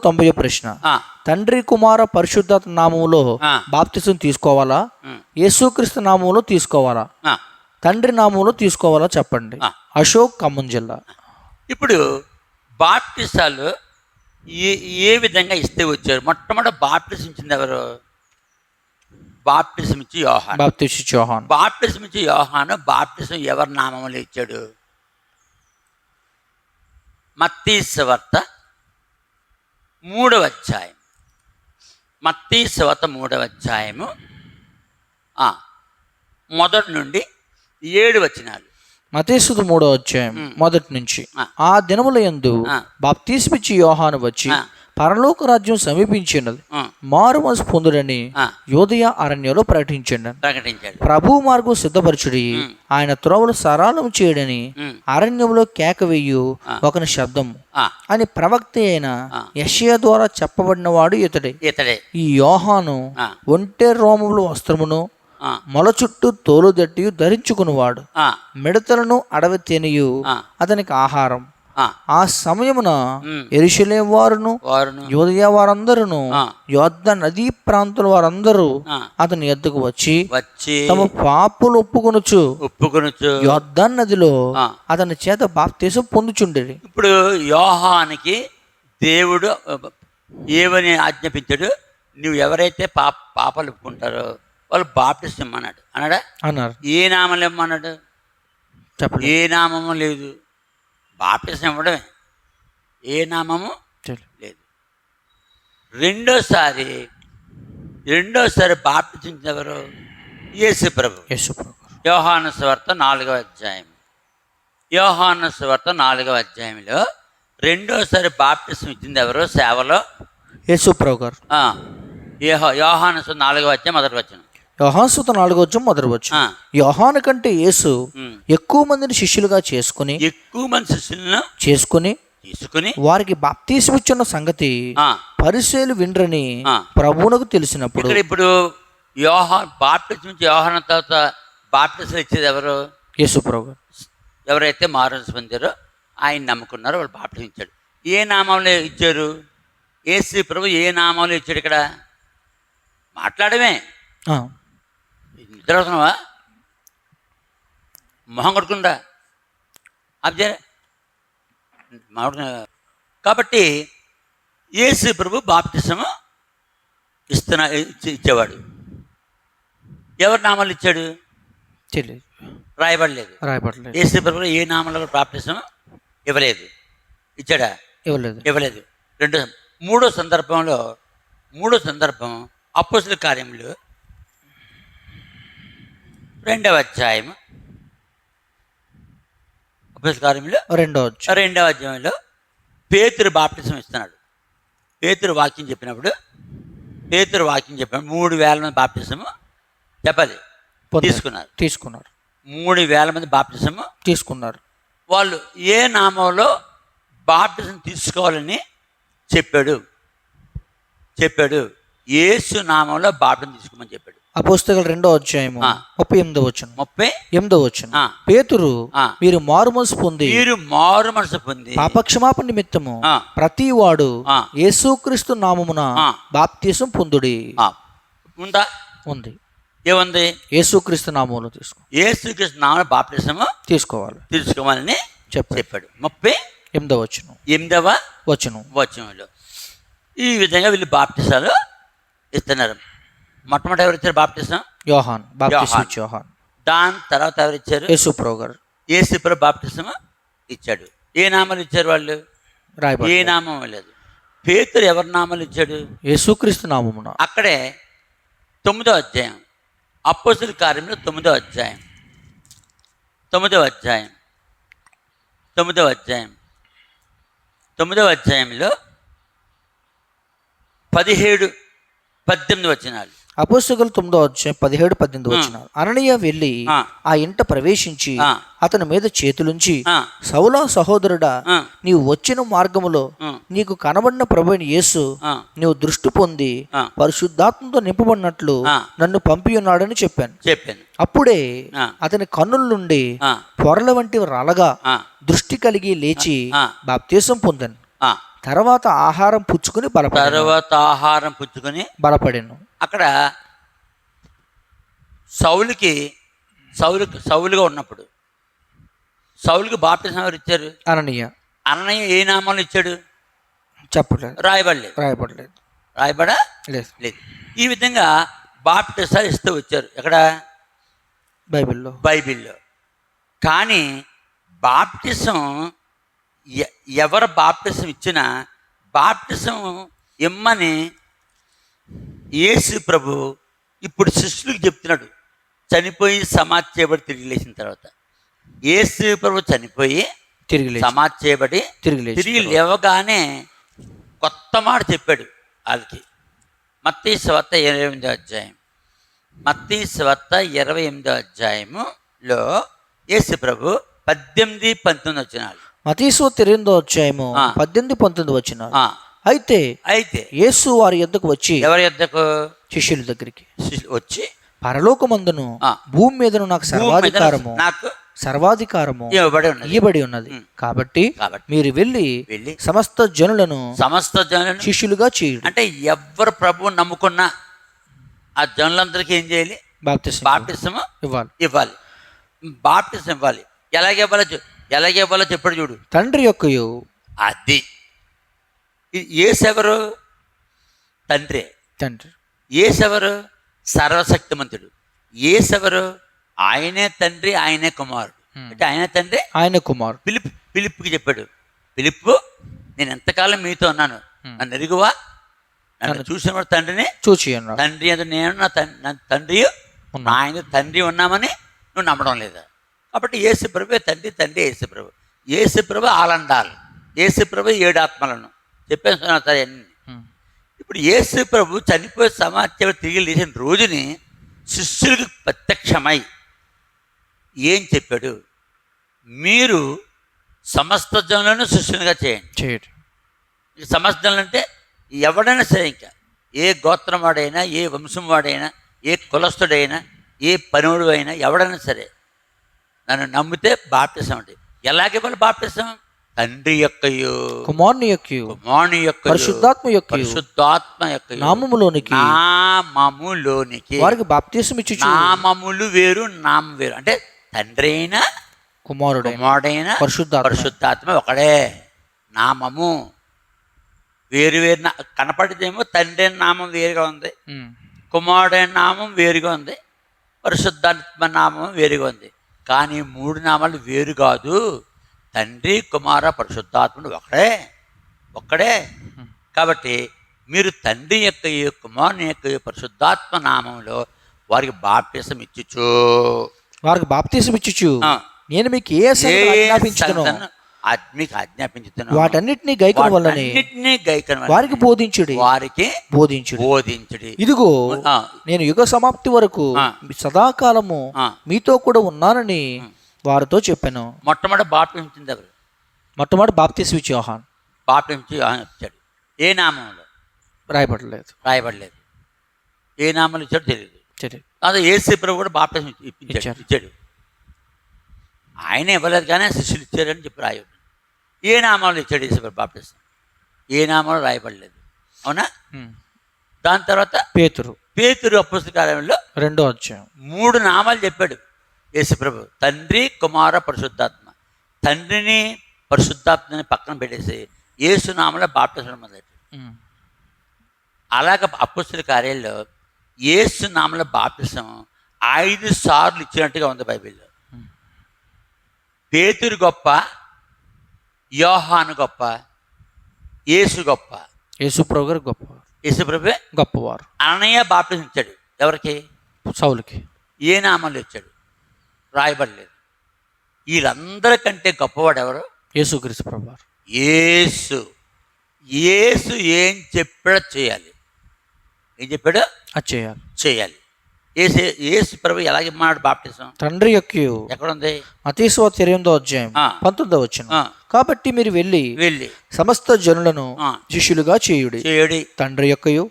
90వ ప్రశ్న, తండ్రి కుమార పరిశుద్ధాత్మ నామములో బాప్తిసం తీసుకోవాలా, యేసుక్రీస్తు నామములో తీసుకోవాలా, తండ్రి నామములో తీసుకోవాలా చెప్పండి. అశోక్, ఖమ్మం జిల్లా. ఇప్పుడు బాప్టిసాలు ఏ విధంగా ఇస్తే వచ్చారు? మొట్టమొదటి బాప్టిసం ఇచ్చింది ఎవరు? బాప్టిసం ఇచ్చి యోహాను. బాప్టిసం ఇచ్చి యోహాను బాప్టిసం ఎవరి నామంలో ఇచ్చాడు? మత్తయి సువార్త 3వ అధ్యాయం. మత్తయి సువార్త 3వ అధ్యాయము 1 నుండి 7 వచనాలు. మత్తయి 3వ అధ్యాయం 1 నుంచి. ఆ దినముల యందు బాప్తిస్మిచ్చి యోహాను వచ్చి పరలోక రాజ్యం సమీపించినది, మారు మనసు పొందుడని యోదయ అరణ్యంలో ప్రకటించాడు. ప్రభు మార్గం సిద్ధపరచుడి, ఆయన త్రోవలు సరళం చేయడని అరణ్యంలో కేక వేయు ఒకని శబ్దము అని ప్రవక్త అయిన యెషయా ద్వారా చెప్పబడిన వాడు ఇతడే. ఈ యోహాను ఒంటె రోమముల వస్త్రమును మొల చుట్టూ తోలుదట్టి ధరించుకునివాడు, మిడతలను అడవి తేనియు అతనికి ఆహారం. ఆ సమయమున యెరూషలేము వారును యూదయ వారందరూ యొర్దాను నదీ ప్రాంతుల వారందరూ అతని యొద్దకు వచ్చి తమ పాపులు ఒప్పుకొనుచు యొర్దాను నదిలో అతని చేత బాప్తిసం పొందుచుండేది. ఇప్పుడు యోహానికి దేవుడు ఏమని ఆజ్ఞాపించాడు? నువ్వు ఎవరైతే పాపాలు ఒప్పుకుంటారో వాళ్ళు బాప్టిసం ఇమ్మన్నాడు. అన్నారు. ఏ నామం ఇమ్మన్నాడు? ఏ నామము లేదు, బాప్టిసం ఇవ్వడమే, ఏ నామము లేదు. రెండోసారి బాప్టిసం ఎవరు? యేసు ప్రభు. యోహాను సువార్త 4వ అధ్యాయం. యోహాను సువార్త 4వ అధ్యాయంలో రెండోసారి బాప్టిసం ఇచ్చింది ఎవరు సేవలో? యేసు ప్రభు గారు. యోహాను 4వ అధ్యాయం 1వ వచనం. యోహాను 4వ అధ్యాయం 1వ వచనం. యోహాను కంటే యేసు ఎక్కువ మందిని శిష్యులుగా చేసుకుని తీసుకుని వారికి బాప్తిసం ఇచ్చిన సంగతి పరిసయ్యులు విండ్రని ప్రభువునకు తెలిసినప్పుడు. ఇప్పుడు బాప్టిసం యోహాను తర్వాత బాప్టిసం ఇచ్చేది ఎవరు? యేసు ప్రభు. ఎవరైతే మారు పొందారో ఆయన నమ్ముకున్నారో వాళ్ళు బాప్టిసం ఇచ్చాడు. ఏ నామంలో ఇచ్చారు? యేసు ప్రభు ఏ నామంలో ఇచ్చాడు? ఇక్కడ మాట్లాడమే. నిద్రవుతున్నావా? మొహం కొడుకుండా అబ్జే. కాబట్టి యేసు ప్రభు బాప్టిసము ఇచ్చేవాడు. ఎవరి నామాలు ఇచ్చాడు? రాయబడలేదు. యేసు ప్రభు ఏ నామంలో బాప్టిసం ఇవ్వలేదు. ఇచ్చాడా? ఇవ్వలేదు. మూడో సందర్భం అపోస్తలుల కార్యములు 2వ అధ్యాయం. అపోస్తలుల కార్యములు 2వ అధ్యాయంలో పేతురు బాప్టిసం ఇస్తున్నాడు. పేతురు వాక్యం చెప్పినప్పుడు 3,000 మంది బాప్టిసము చెప్పాలి తీసుకున్నారు. 3,000 మంది బాప్టిసము తీసుకున్నారు. వాళ్ళు ఏ నామంలో బాప్టిసం తీసుకోవాలని చెప్పాడు? యేసు నామంలో బాప్టిసం తీసుకోమని చెప్పాడు. అపోస్తలుల 2వ అధ్యాయము 38వ వచనం. పేతురు మీరు మారు మనసు పొంది పాపక్షమాపణ నిమిత్తము ప్రతి వాడు యేసుక్రీస్తు నామమున బాప్తిసం పొందుడి. ఉంది. ఏముంది? యేసుక్రీస్తు నామములో యేసుక్రీస్తు నామమున బాప్తిసం తీసుకోవాలని చెప్పాడు. 38వ వచనంలో ఈ విధంగా వీళ్ళు బాప్టిసాలు ఇస్తున్నారు. మొట్టమొదటి ఎవరు ఇచ్చారు బాప్టిసం? యోహాన్. దాని తర్వాత ఎవరు ఇచ్చారు? యేసు ప్రభు బాప్టిసం ఇచ్చాడు. ఏ నామాలు ఇచ్చారు వాళ్ళు? ఏ నామం లేదు. పేతురు ఎవరి నామాలు ఇచ్చాడు? యేసుక్రీస్తు నామమున. అక్కడే 9వ అధ్యాయం అపోస్తలుల కార్యములు 9వ అధ్యాయం 9వ అధ్యాయంలో 17-18 వచనాలు. అపోస్తలుల 9వ అధ్యాయం 17-18 వచనాలు. అననీయ వెళ్ళి ఆ ఇంట ప్రవేశించి అతని మీద చేతులుంచి, సౌలా సహోదరుడా, నీవు వచ్చిన మార్గములో నీకు కనబడిన ప్రభువైన యేసు నీవు దృష్టి పొంది పరిశుద్ధాత్మతో నింపబడినట్లు నన్ను పంపి ఉన్నాడని చెప్పాను. అప్పుడే అతని కన్నుల నుండి పొరల వంటి రాలగా దృష్టి కలిగి లేచి బాప్తిసం పొందాను. తర్వాత ఆహారం పుచ్చుకుని బలపడెను. అక్కడ సౌలుగా ఉన్నప్పుడు సౌలుకి బాప్తిసం ఎవరు ఇచ్చారు? అననీయ ఏ నామాలు ఇచ్చాడు? చెప్పలేదు, రాయబడలేదు. లేదు. ఈ విధంగా బాప్తిసాలు ఇస్తూ వచ్చారు. ఎక్కడ? బైబిల్లో. కానీ బాప్తిసం ఎవరు బాప్తిసం ఇచ్చినా బాప్తిసం ఇమ్మని యేసు ప్రభు ఇప్పుడు శిష్యులకు చెప్తున్నాడు. చనిపోయి సమాధి చేయబడి తిరిగి లేచిన తర్వాత యేసు ప్రభు చనిపోయి సమాధి చేయబడి తిరిగి లేవగానే కొత్త మాట చెప్పాడు వాళ్ళకి. మత్తయి సువార్త 28వ అధ్యాయములో యేసు ప్రభు 18-19 వచనాలు. మత్తయి సువార్త 18-19 వచనాలు. అయితే యేసు వారి యొద్దకు వచ్చి, ఎవరి యొద్దకు? శిష్యుల దగ్గరికి వచ్చి, పరలోకమందును భూమి మీదను నాకు సర్వాధికారము ఇవ్వబడి ఉన్నది. కాబట్టి మీరు వెళ్ళి సమస్త జనులను శిష్యులుగా చేయండి. అంటే ఎవరు ప్రభువు నమ్ముకున్నా ఆ జనులందరికీ ఏం చేయాలి? బాప్తిసం ఇవ్వాలి. బాప్తిసం ఇవ్వాలి. ఎలాగేవ్వాలో చెప్పాడు చూడు. తండ్రి యొక్కయు, అది యేసెవరు? తండ్రి. యేసెవరు? సర్వశక్తిమంతుడు. యేసెవరు? ఆయనే తండ్రి, ఆయనే కుమారుడు. అంటే ఆయన తండ్రి, ఆయన కుమారుడు. పిలుపుకి చెప్పాడు, పిలుపు నేను ఎంతకాలం మీతో ఉన్నాను, నన్ను ఎరుగువా? నన్ను చూసిన తండ్రిని చూచి. తండ్రి అంటే నేను, నా తండ్రి, ఆయన తండ్రి ఉన్నామని నువ్వు నమ్మడం లేదా? కాబట్టి యేసు ప్రభు తండ్రి, యేసు ప్రభు ఆలండాలు, యేసు ప్రభు 7 ఆత్మలను చెప్పేస్తున్నా సరే అన్ని. ఇప్పుడు యేసు ప్రభు చనిపోయి సమాధి తిరిగి లేచిన రోజుని శిష్యులకు ప్రత్యక్షమై ఏం చెప్పాడు? మీరు సమస్త జనులను శిష్యునిగా చేయండి. సమస్త జనులు అంటే ఎవడైనా సరే, ఇంకా ఏ గోత్రం వాడైనా, ఏ వంశం వాడైనా, ఏ కులస్తుడైనా, ఏ పనివాడు అయినా ఎవడైనా సరే నన్ను నమ్మితే బాప్తిసం. అంటే ఎలాగే బాప్తిసం? తండ్రి యొక్కయు, కుమారుని యొక్కయు, పరిశుద్ధాత్మ యొక్క నామములోనికి వారికి బాప్తిసం ఇచ్చు. నామములు వేరు, నామం వేరు. అంటే తండ్రి అయినా కుమారుడైనా పరిశుద్ధాత్మ ఒకడే. నామము వేరు కనపడితేమో తండ్రి అయిన నామం వేరుగా ఉంది, కుమారుడైన నామం వేరుగా ఉంది, పరిశుద్ధాత్మ నామం వేరుగా ఉంది. కానీ 3 నామాలు వేరు కాదు. తండ్రి, కుమార, పరిశుద్ధాత్ముడు ఒక్కడే. కాబట్టి మీరు తండ్రి యొక్క, కుమారుని యొక్క, పరిశుద్ధాత్మ నామంలో వారికి బాప్తిసం ఇచ్చుచు. నేను మీకు ఆజ్ఞాపించుతున్నాను వాటన్నిటిని గైకొన వల్లనే వారికి బోధించుడి. ఇదిగో నేను యుగ సమాప్తి వరకు సదాకాలము మీతో కూడా ఉన్నానని వారితో చెప్పాను. మొట్టమొదటి బాప్తిసం ఇచ్చి యోహాను వచ్చాడు. ఏ నామంలో? రాయబడలేదు. ఏ నామంలో ఇచ్చాడు తెలియదు. అదే యేసు ప్రభు కూడా బాప్తిసం ఇచ్చాడు. ఆయన ఇవ్వలేదు కానీ శిష్యులు ఇచ్చారని చెప్పి రాయబడి. ఏ నామంలో ఇచ్చాడు యేసు ప్రభు బాప్తిసం? ఏ నామంలో రాయబడలేదు. అవునా? దాని తర్వాత పేతురు అపోస్తల కార్యంలో 2వ అధ్యాయం 3 నామాలు చెప్పాడు యేసు ప్రభు. తండ్రి, కుమార, పరిశుద్ధాత్మ. తండ్రిని, పరిశుద్ధాత్మని పక్కన పెట్టేసి యేసు నామంలో బాప్తిసం మొదలెట్టాడు. అలాగ అపోస్తల కార్యాల్లో యేసు నామంలో బాప్తిసం 5 సార్లు ఇచ్చినట్టుగా ఉంది బైబిల్లో. పేతురు గొప్ప, యోహాను గొప్ప, యేసు గొప్ప. యేసు ప్రభు గొప్పవారు. అననీయ బాప్తిసం ఇచ్చాడు. ఎవరికి? సౌలుకి. ఏ నామంలో ఇచ్చాడు? రాయబడలేదు. వీళ్ళందరికంటే గొప్పవాడు ఎవరు? యేసుక్రీస్తు ప్రభువారు. యేసు ఏం చెప్పాడో చేయాలి. ఏం చెప్పాడో చేయాలి. యేసు ప్రభు ఎలాగిమ్మన్నాడు బాప్తిసం? తండ్రి యొక్క ఎక్కడుంది? మత్తయి సువార్త 8వ అధ్యాయం 19వ వచనం. కాబట్టి మీరు వెళ్ళి సమస్త జనులను శిష్యులుగా చేయుడి. తండ్రి యొక్కయు,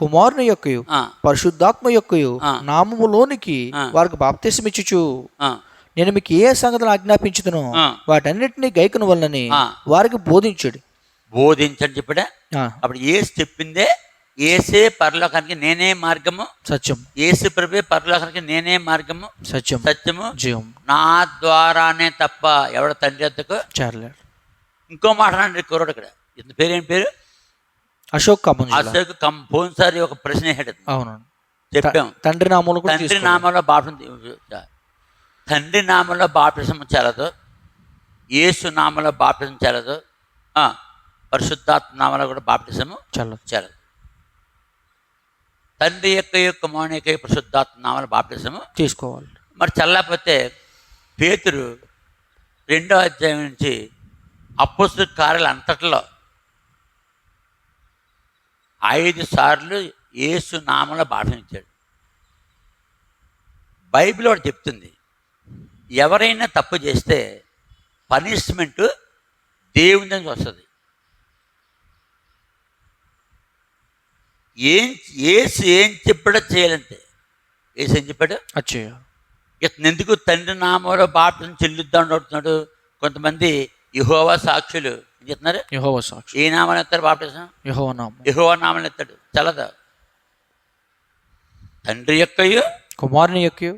కుమారుని యొక్కయు, పరిశుద్ధాత్మ యొక్కయు నామములోనికి వారికి బాప్తిసం ఇచ్చుచు నేను మీకు ఏ సంగతులు ఆజ్ఞాపించుదునో వాటన్నిటినీ గైకొన వలనని వారికి బోధించుడి. బోధించని చెప్పాడా. ఆ, అప్పుడు ఏసు చెప్పిందే, ఏసే పరలోకానికి నేనే మార్గము, సత్యం, ఏసు ప్రభే పరలోకానికి నేనే మార్గము, సత్యం, సత్యము, జీవం నా ద్వారానే తప్ప ఎవడ తండ్రి వద్దకు. చేరలేడు. ఇంకో మాట అండి కుర్రోడు ఇక్కడ, ఇతని పేరేం పేరు? అశోక్ కమన్. అశోక్ పోయినసారి ఒక ప్రశ్న వేసాడు, అవును, చెప్పాం. తండ్రి నామములు కూడా తండ్రి తీసుకోవాలి. నామంలో తండ్రి నామంలో బాప్టిజం చెల్లదు, యేసు నామంలో బాప్టిజం చెల్లదు, పరిశుద్ధాత్మ నామంలో కూడా బాప్టిజము చల్లదు. చెల్లదు. తండ్రి యొక్క కుమారుని యొక్క పరిశుద్ధాత్మ నామంలో బాప్టిజము తీసుకోవాలి. మరి చల్లకపోతే పేతురు 2వ అధ్యాయం నుంచి అపోస్తలుల కార్యాలు అంతట్లో 5 సార్లు యేసు నామంలో బాప్టిజం. బైబిల్ ఒకటి చెప్తుంది, ఎవరైనా తప్పు చేస్తే పనిష్మెంట్ దేవుని నుంచి వస్తుంది. ఏసు ఏం చెప్పాడో చేయాలంటే, ఏసు ఏం చెప్పాడు అచ్చయ్య. ఇతను ఎందుకు తండ్రి నామంలో బాప్టిజం చెల్లిద్దాం అడుగుతున్నాడు. కొంతమంది యెహోవా సాక్షులు ఏం చెప్తున్నారు, యెహోవా సాక్షి, ఏ నామాలు ఎత్తారు బాప్టిజం? యెహోవా నామం, యెహోవా నామాలు ఎత్తాడు. చల్లదా? తండ్రి యొక్కయు కుమారుని యొక్కయు,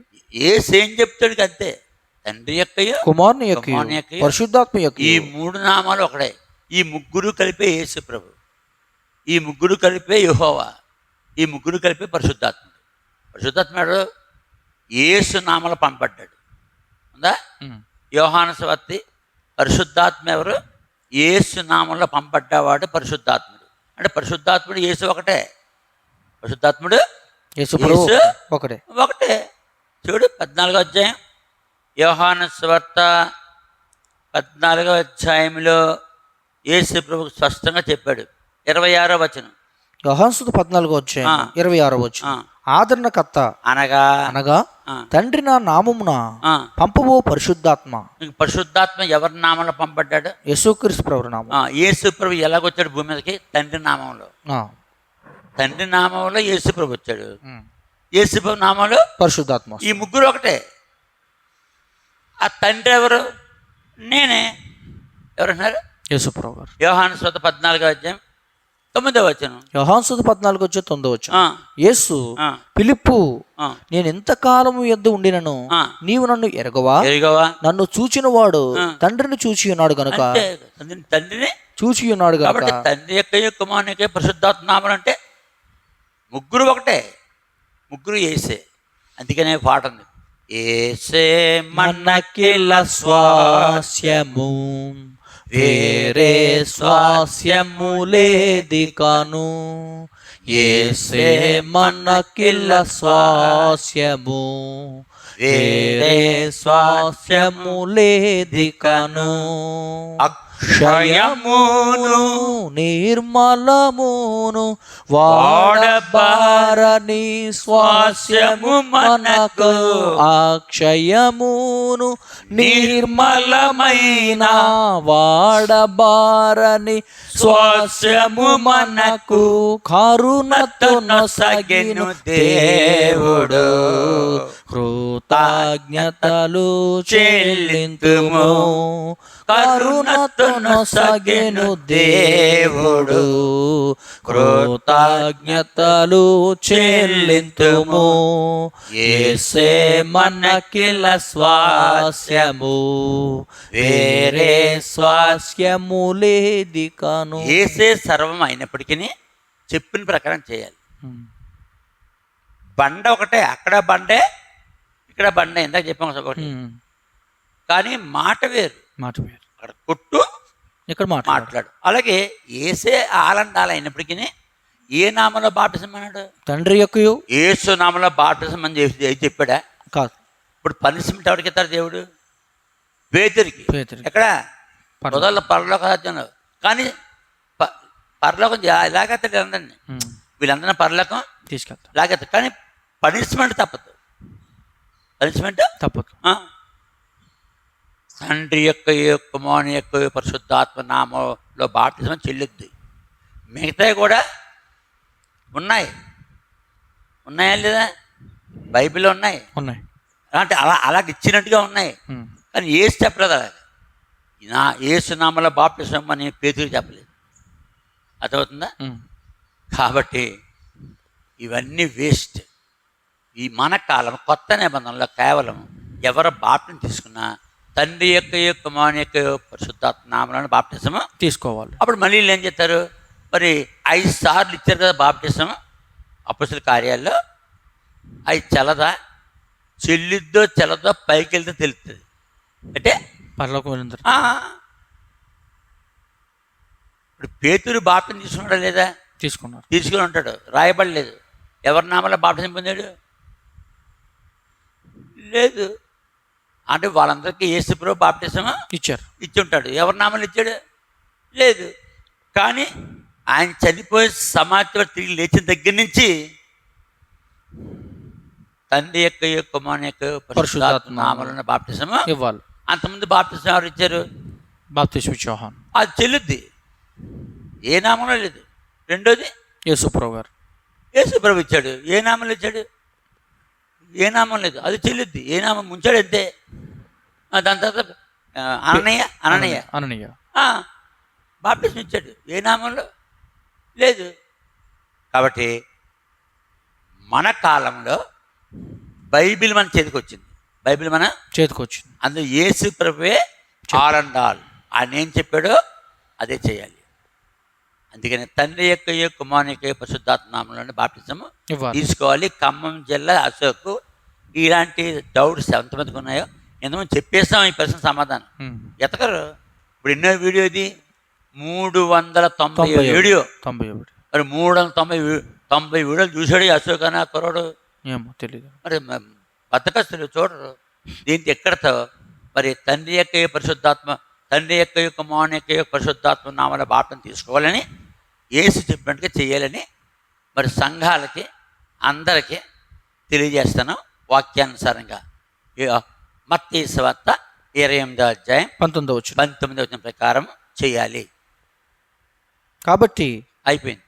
ఏసు ఏం చెప్తాడు అంతే. తండ్రి యొక్కయు కుమారుని యొక్కయు, పరిశుద్ధాత్మ యొక్కయు, ఈ 3 నామాలు ఒకడే. ఈ ముగ్గురు కలిపే యేసు ప్రభు, ఈ ముగ్గురు కలిపే యెహోవా, ఈ ముగ్గురు కలిపే పరిశుద్ధాత్ముడు. పరిశుద్ధాత్ముడు యేసు నామలు పంపడ్డాడు ఉందా? యోహాను సువార్త పరిశుద్ధాత్మ ఎవరు? యేసు నామంలో పంపడ్డవాడు పరిశుద్ధాత్ముడు. అంటే పరిశుద్ధాత్ముడు యేసు ఒకటే, పరిశుద్ధాత్ముడు యేసు ఒకటే ఒకటే. చూడు 14వ అధ్యాయం యోహాను సువార్త 14వ అధ్యాయంలో యేసు ప్రభువు స్పష్టంగా చెప్పాడు. 26వ వచనం, యోహాను సువార్త 14వ అధ్యాయం 26వ వచనం, ఆదరణకర్త అనగా తండ్రి నా నామమున పంపబో పరిశుద్ధాత్మ. పరిశుద్ధాత్మ ఎవరి నామంలో పంపడ్డాడు? యేసుక్రీస్తు ప్రభు నామం. యేసు ప్రభు ఎలాగొచ్చాడు భూమి మీదకి? తండ్రి నామంలో. తండ్రి నామంలో యేసు ప్రభు వచ్చాడు, యేసు ప్రభు నామంలో పరిశుద్ధాత్మ. ఈ ముగ్గురు ఒకటే. ఆ తండ్రి ఎవరు? నేనే. ఎవరన్నారు? యేసు ప్రభు గారు. యోహాను సువార్త 14వ అధ్యాయం 9వ వచనం, యోహాను సువార్త 14వ అధ్యాయం 9వ వచనం, యేసు ఫిలిప్పు, నేను ఎంతకాలము యొద్ద ఉండినను నీవు నన్ను ఎరగవా? నన్ను చూచిన వాడు తండ్రిని చూచి ఉన్నాడు గనుక. తండ్రిని చూచి ఉన్నాడు గనుక. తండ్రి యొక్క కుమారుని పరిశుద్ధాత్మ నామం అంటే ముగ్గురు ఒకటే, ముగ్గురు యేసే. అందుకనే పాట ఉంది, యేసే మనకిల స్వాస్యము, వేరే స్వాస్యము లేది కాను. యేసే మనకిల స్వాస్యము, వేరే స్వాస్యము లేది కాను. అక్షయమును నిర్మలమును వాడబారని స్వాస్యము మనకు. అక్షయమును నిర్మలమైన వాడబారని స్వాస్యము మనకు. కరుణతో నొసగెను దేవుడు, కృతజ్ఞతలు చెల్లింతుము. కరుణతో నొసగెను దేవుడు, కృతజ్ఞతలు చెల్లింతుము. యేసే మనకిల స్వాస్యము, వేరే స్వాస్యము లేది కాను. యేసే సర్వం అయినప్పటికీ చెప్పిన ప్రకారం చేయాలి. బండ ఒకటే, అక్కడ బండే ఇక్కడ బండే, ఇందాక చెప్పాము ఒకటి. కానీ మాట వేరు, మాట వేరు. అక్కడ కొట్టు, ఇక్కడ మాట్లాడు. అలాగే యేసే ఆలండాలు అయినప్పటికీ ఏ నామంలో బాప్టిజం అన్నాడు? తండ్రి యొక్క యేసు నామంలో బాప్టిజం అని చెప్పాడా? కాదు. ఇప్పుడు పనిష్మెంట్ ఎవరికి ఇస్తారు దేవుడు? పేతురికి. ఎక్కడ? మొదల పరలోక రాజ్యంలో. కానీ పరలోకం ఇలాగెత్తాడు అందరినీ, వీళ్ళందరినీ పరలోకం తీసుకెళ్తారు, లాగెత్తారు. కానీ పనిష్మెంట్ తప్పదు, పనిష్మెంట్ తప్పదు. తండ్రి యొక్క కుమారుని యొక్క పరిశుద్ధాత్మ నామంలో బాప్టిజం చెల్లుద్ది. మిగతాయి కూడా ఉన్నాయి, ఉన్నాయా లేదా? బైబిల్లో ఉన్నాయి, ఉన్నాయి. అంటే అలాగ ఇచ్చినట్టుగా ఉన్నాయి. కానీ ఏసు చెప్పలేదు అలాగే. యేసు నామంలో బాప్టిజం అని పేతురు చెప్పలేదు. అర్థమవుతుందా? కాబట్టి ఇవన్నీ వేస్ట్. ఈ మన కాలం కొత్త నిబంధనలో కేవలం ఎవరు బాప్టిజం తీసుకున్నా తండ్రి యొక్క కుమారుని యొక్క పరిశుద్ధాత్మ నామమున బాప్టిజం తీసుకోవాలి. అప్పుడు మళ్ళీ వీళ్ళు ఏం చేస్తారు, మరి 5 సార్లు ఇచ్చారు కదా బాప్టిజం అపొస్తలుల కార్యాల్లో. అవి చెల్లదా, చెల్లిద్దో చెల్లదో పైకి వెళ్తే తెలుస్తుంది. అంటే పరలోకం వెళ్ళిన తర్వాత ఇప్పుడు పేతురు బాప్టిజం తీసుకున్నాడా లేదా? తీసుకున్నారు. తీసుకుని ఉంటాడు, రాయబడలేదు. ఎవరి నామలో బాప్టిజం పొందాడు? లేదు. అంటే వాళ్ళందరికీ యేసుప్రభు బాప్టిజం ఇచ్చి ఉంటాడు. ఎవరి నామలు ఇచ్చాడు? లేదు. కానీ ఆయన చనిపోయి సమాధిలో తిరిగి లేచిన దగ్గర నుంచి తండ్రి యొక్క కుమారుని యొక్క పరిశుద్ధాత్మ నామమున బాప్టిజం ఇవ్వాలి. అంతకుముందు బాప్టిజం ఎవరు ఇచ్చారు? బాప్తిస్మ యోహాను. అది చెల్లుద్ది, ఏ నామంలో లేదు. రెండోది యేసుప్రభు గారు. యేసుప్రభు ఇచ్చాడు. ఏ నామంలో ఇచ్చాడు? ఏ నామం లేదు, అది చెల్లుద్ది. ఏ నామం ముంచాడు అంతే. దాని తర్వాత అననయ్య బాప్టిజం ఇచ్చాడు. ఏ నామంలో లేదు. కాబట్టి మన కాలంలో బైబిల్ మన చేతికి వచ్చింది. బైబిల్ మన చేతికి వచ్చింది. అందులో యేసు ప్రభువే ఆల్ అండ్ ఆల్. ఆయన ఏం చెప్పాడో అదే చేయాలి. అందుకని తండ్రి యొక్క కుమారుని యొక్క పరిశుద్ధాత్మ నామమున బాప్టిజం తీసుకోవాలి. ఖమ్మం జిల్లా అశోక్ ఇలాంటి డౌట్స్ ఎంతమందికి ఉన్నాయో ఎంతమంది చెప్పేస్తాం ఈ ప్రశ్న సమాధానం ఎతకరు. ఇప్పుడు ఎన్నో వీడియో ఇది 390 వీడియో. మరి 390 వీడియోలు చూసాడు అశోక్ అన్న కుర్రాడు. ఏమో తెలియదు. మరి బద్దకస్తులు చూడరు. దీంతో ఎక్కడతో మరి తండ్రి యొక్క పరిశుద్ధాత్మ, తండ్రి యొక్క కుమారుని యొక్క పరిశుద్ధాత్మ నామమున బాప్టిజం తీసుకోవాలని యేసు చెప్పినట్టుగా చేయాలని మరి సంఘాలకి అందరికీ తెలియజేస్తాను వాక్యానుసారంగా. మత్తయి సువార్త 28వ అధ్యాయం 19వ వచనం ప్రకారం చేయాలి. కాబట్టి అయిపోయింది.